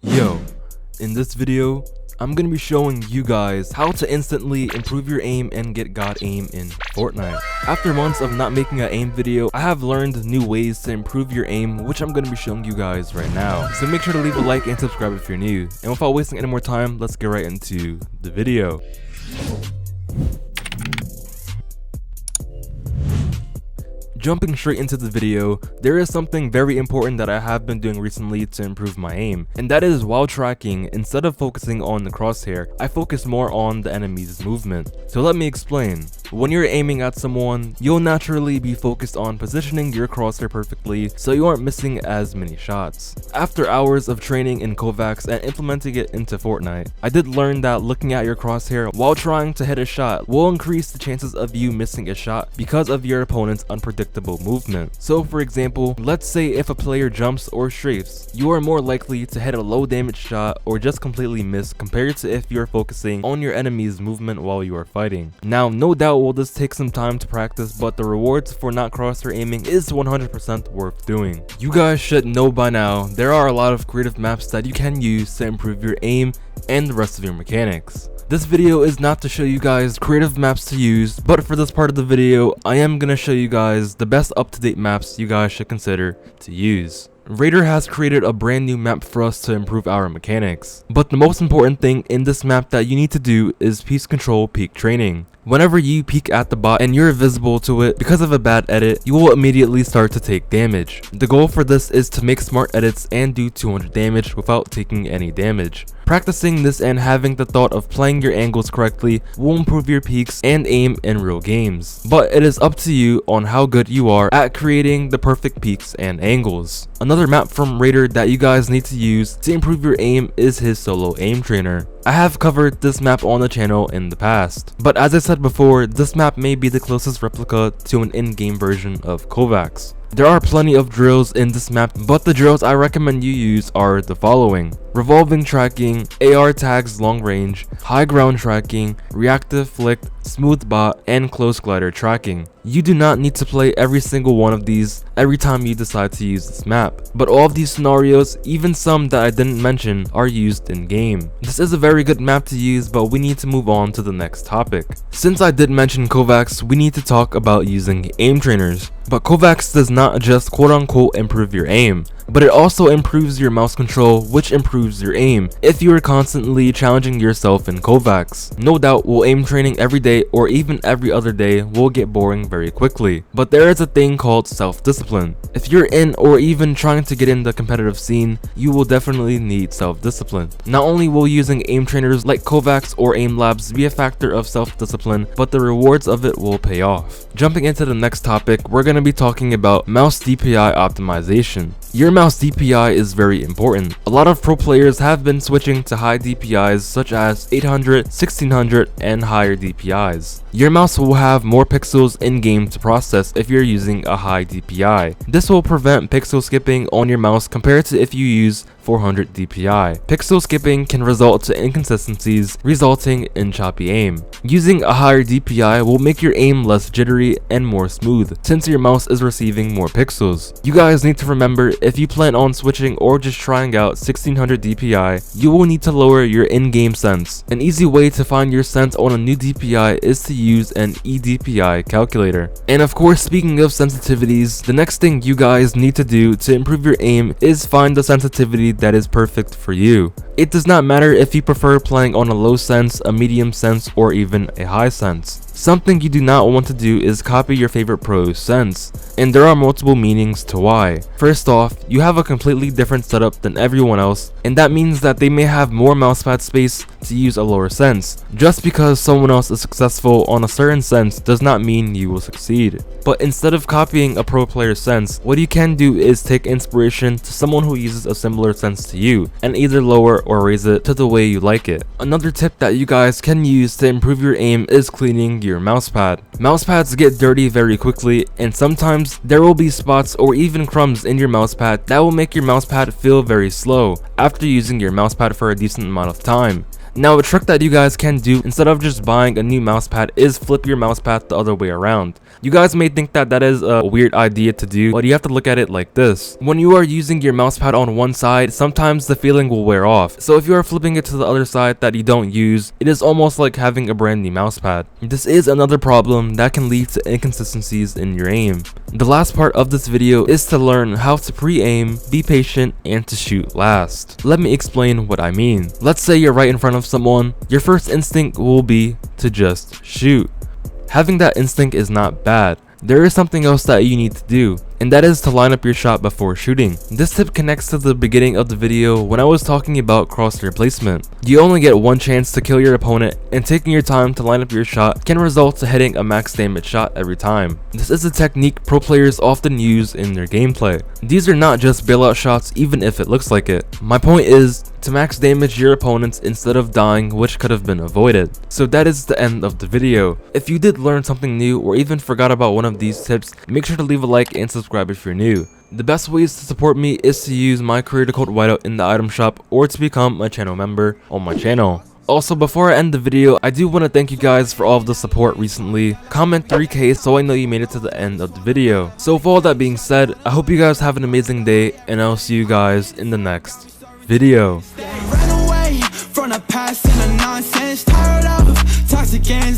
Yo, in this video, I'm gonna be showing you guys how to instantly improve your aim and get God aim in Fortnite. After months of not making an aim video, I have learned new ways to improve your aim, which I'm gonna be showing you guys right now. So make sure to leave a like and subscribe if you're new. And without wasting any more time, let's get right into the video. Jumping straight into the video, there is something very important that I have been doing recently to improve my aim, and that is while tracking, instead of focusing on the crosshair, I focus more on the enemy's movement. So let me explain. When you're aiming at someone, you'll naturally be focused on positioning your crosshair perfectly so you aren't missing as many shots. After hours of training in Kovacs and implementing it into Fortnite, I did learn that looking at your crosshair while trying to hit a shot will increase the chances of you missing a shot because of your opponent's unpredictable movement. So for example, let's say if a player jumps or strafes, you are more likely to hit a low damage shot or just completely miss compared to if you're focusing on your enemy's movement while you are fighting. Now, no doubt will this take some time to practice, but the rewards for not crosshair aiming is 100% worth doing. You guys should know by now, there are a lot of creative maps that you can use to improve your aim and the rest of your mechanics. This video is not to show you guys creative maps to use, but for this part of the video, I am gonna show you guys the best up-to-date maps you guys should consider to use. Raider has created a brand new map for us to improve our mechanics, but the most important thing in this map that you need to do is piece control peek training. Whenever you peek at the bot and you're visible to it because of a bad edit, you will immediately start to take damage. The goal for this is to make smart edits and do 200 damage without taking any damage. Practicing this and having the thought of playing your angles correctly will improve your peaks and aim in real games. But it is up to you on how good you are at creating the perfect peaks and angles. Another map from Raider that you guys need to use to improve your aim is his solo aim trainer. I have covered this map on the channel in the past, but as I said before, this map may be the closest replica to an in-game version of Kovacs. There are plenty of drills in this map, but the drills I recommend you use are the following: revolving tracking, AR tags long range, high ground tracking, reactive flicked, smooth bot, and close glider tracking. You do not need to play every single one of these every time you decide to use this map, but all of these scenarios, even some that I didn't mention, are used in game. This is a very good map to use, but we need to move on to the next topic. Since I did mention Kovacs, we need to talk about using aim trainers. But Kovacs does not just quote-unquote improve your aim, but it also improves your mouse control, which improves your aim if you are constantly challenging yourself in Kovacs. No doubt will aim training every day or even every other day will get boring very quickly, but there is a thing called self-discipline. If you're in or even trying to get in the competitive scene, you will definitely need self-discipline. Not only will using aim trainers like Kovacs or aim labs be a factor of self-discipline, but the rewards of it will pay off. Jumping into the next topic, we're going to be talking about mouse DPI optimization. Your mouse DPI is very important. A lot of pro players have been switching to high DPIs such as 800, 1600, and higher DPIs. Your mouse will have more pixels in game to process if you're using a high DPI. This will prevent pixel skipping on your mouse compared to if you use 400 DPI. Pixel skipping can result to inconsistencies, resulting in choppy aim. Using a higher DPI will make your aim less jittery and more smooth, since your mouse is receiving more pixels. You guys need to remember, if you plan on switching or just trying out 1600 DPI, you will need to lower your in-game sense. An easy way to find your sense on a new DPI is to use an eDPI calculator. And of course, speaking of sensitivities, the next thing you guys need to do to improve your aim is find the sensitivity that is perfect for you. It does not matter if you prefer playing on a low sense, a medium sense, or even a high sense. Something you do not want to do is copy your favorite pro's sense, and there are multiple meanings to why. First off, you have a completely different setup than everyone else, and that means that they may have more mousepad space to use a lower sense. Just because someone else is successful on a certain sense does not mean you will succeed. But instead of copying a pro player's sense, what you can do is take inspiration to someone who uses a similar sense to you, and either lower or raise it to the way you like it. Another tip that you guys can use to improve your aim is cleaning your mousepad. Mousepads get dirty very quickly, and sometimes there will be spots or even crumbs in your mousepad that will make your mousepad feel very slow after using your mousepad for a decent amount of time. Now a trick that you guys can do instead of just buying a new mousepad is flip your mousepad the other way around. You guys may think that that is a weird idea to do, but you have to look at it like this. When you are using your mousepad on one side, sometimes the feeling will wear off. So if you are flipping it to the other side that you don't use, it is almost like having a brand new mousepad. This is another problem that can lead to inconsistencies in your aim. The last part of this video is to learn how to pre-aim, be patient, and to shoot last. Let me explain what I mean. Let's say you're right in front of someone. Your first instinct will be to just shoot. Having that instinct is not bad. There is something else that you need to do, and that is to line up your shot before shooting. This tip connects to the beginning of the video when I was talking about crosshair placement. You only get one chance to kill your opponent, and taking your time to line up your shot can result to hitting a max damage shot every time. This is a technique pro players often use in their gameplay. These are not just bailout shots even if it looks like it. My point is to max damage your opponents instead of dying, which could have been avoided. So that is the end of the video. If you did learn something new or even forgot about one of these tips, make sure to leave a like and subscribe if you're new. The best ways to support me is to use my creator code Witeout in the item shop or to become a channel member on my channel. Also, before I end the video, I do want to thank you guys for all of the support recently. Comment 3K so I know you made it to the end of the video. So with all that being said, I hope you guys have an amazing day, and I'll see you guys in the next video. Ran away from the past and the nonsense, tired of toxic ends.